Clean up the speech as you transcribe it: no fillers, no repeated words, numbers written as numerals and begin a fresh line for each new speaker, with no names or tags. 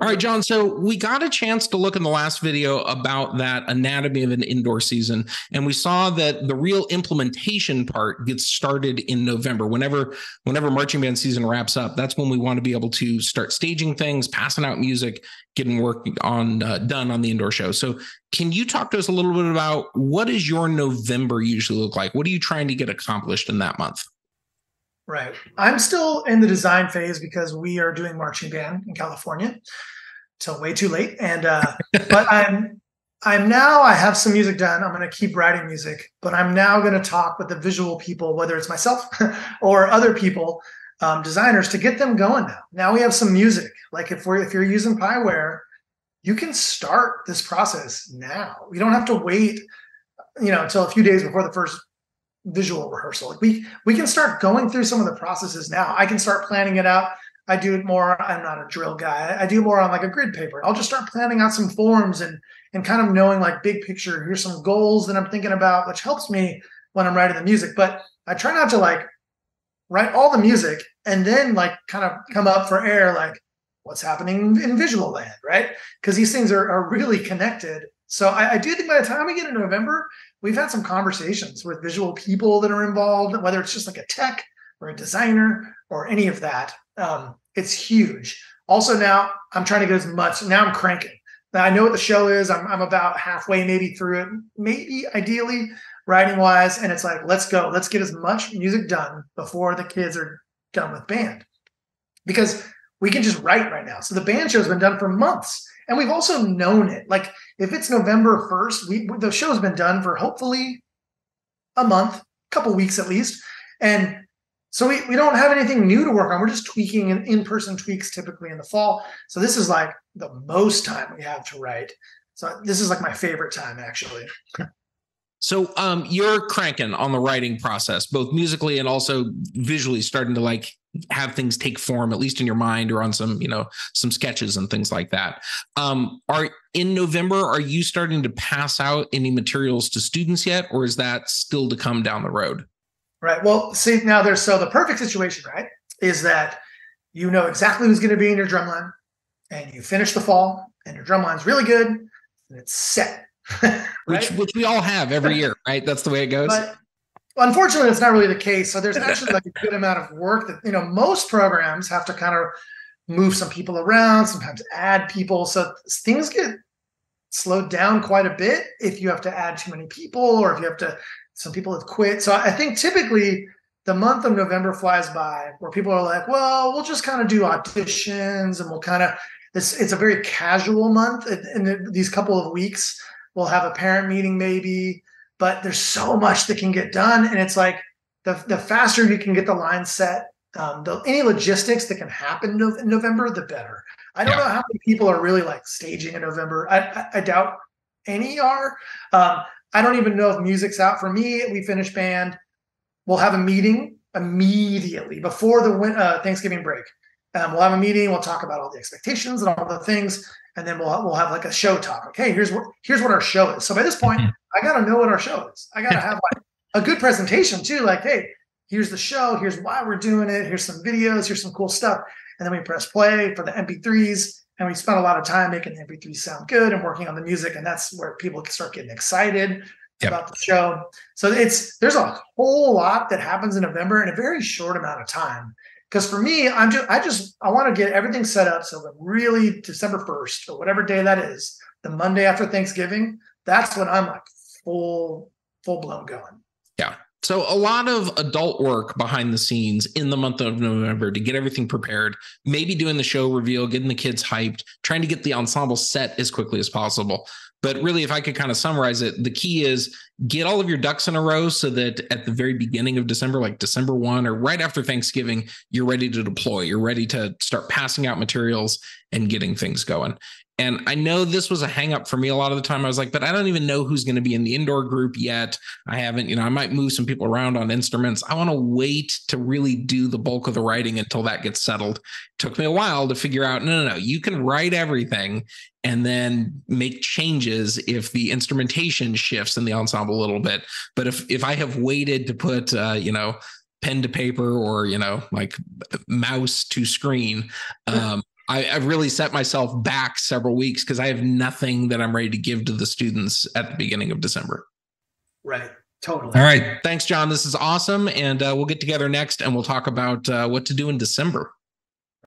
All right, John. So we got a chance to look in the last video about that anatomy of an indoor season, and we saw that the real implementation part gets started in November. Whenever marching band season wraps up, that's when we want to be able to start staging things, passing out music, getting work on done on the indoor show. So can you talk to us a little bit about what does your November usually look like? What are you trying to get accomplished in that month?
Right. I'm still in the design phase because we are doing marching band in California till way too late. And but I'm now I have some music done. I'm going to keep writing music, but I'm now going to talk with the visual people, whether it's myself or other people, designers, to get them going now. Now we have some music. Like if you're using Pieware, you can start this process now. You don't have to wait, until a few days before the first visual rehearsal. Like we can start going through some of the processes now. I can start planning it out. I do it more. I'm not a drill guy. I do more on like a grid paper. I'll just start planning out some forms and kind of knowing like big picture. Here's some goals that I'm thinking about, which helps me when I'm writing the music. But I try not to like write all the music and then like kind of come up for air like what's happening in visual land, right? Because these things are really connected. So I do think by the time we get into November, we've had some conversations with visual people that are involved, whether it's just like a tech or a designer or any of that. It's huge. Also now I'm trying to get as much, now I'm cranking. Now I know what the show is. I'm about halfway maybe through it, maybe ideally writing wise. And it's like, let's go, let's get as much music done before the kids are done with band, because we can just write right now. So the band show has been done for months. And we've also known it. Like if it's November 1st, the show's been done for hopefully a month, a couple weeks at least. And so we don't have anything new to work on. We're just tweaking in-person tweaks typically in the fall. So this is like the most time we have to write. So this is like my favorite time actually.
So you're cranking on the writing process, both musically and also visually, starting to like have things take form, at least in your mind, or on some sketches and things like that. In November, are you starting to pass out any materials to students yet, or is that still to come down the road?
Right. Well, see, now so the perfect situation, right, is that you know exactly who's going to be in your drumline, and you finish the fall, and your drumline's really good, and it's set.
Right? which we all have every year, right? That's the way it goes.
But unfortunately, it's not really the case. So there's actually like a good amount of work that, most programs have to kind of move some people around, sometimes add people. So things get slowed down quite a bit if you have to add too many people, or if some people have quit. So I think typically the month of November flies by where people are like, well, we'll just kind of do auditions and we'll kind of, it's a very casual month. In these couple of weeks, we'll have a parent meeting maybe, but there's so much that can get done. And it's like the faster you can get the line set, any logistics that can happen in November, the better. I don't know how many people are really like staging in November. I doubt any are. I don't even know if music's out. For me, we finish band. We'll have a meeting immediately before the Thanksgiving break. We'll have a meeting. We'll talk about all the expectations and all the things. And then we'll have like a show talk. Okay, here's what our show is. So by this point, I got to know what our show is. I got to have like a good presentation too. Like, hey, here's the show. Here's why we're doing it. Here's some videos. Here's some cool stuff. And then we press play for the MP3s. And we spent a lot of time making the MP3s sound good and working on the music. And that's where people can start getting excited about the show. So there's a whole lot that happens in November in a very short amount of time. Because for me, I want to get everything set up so that really December 1st or whatever day that is, the Monday after Thanksgiving, that's when I'm like full blown going.
Yeah. So a lot of adult work behind the scenes in the month of November to get everything prepared, maybe doing the show reveal, getting the kids hyped, trying to get the ensemble set as quickly as possible. But really, if I could kind of summarize it, the key is get all of your ducks in a row so that at the very beginning of December, like December 1 or right after Thanksgiving, you're ready to deploy. You're ready to start passing out materials and getting things going. And I know this was a hang up for me a lot of the time. I was like, but I don't even know who's going to be in the indoor group yet. I haven't, I might move some people around on instruments. I want to wait to really do the bulk of the writing until that gets settled. It took me a while to figure out, no, you can write everything and then make changes if the instrumentation shifts in the ensemble a little bit. But if I have waited to put, pen to paper or, like mouse to screen, I've really set myself back several weeks because I have nothing that I'm ready to give to the students at the beginning of December.
Right. Totally.
All right. Thanks, John. This is awesome. And we'll get together next and we'll talk about what to do in December.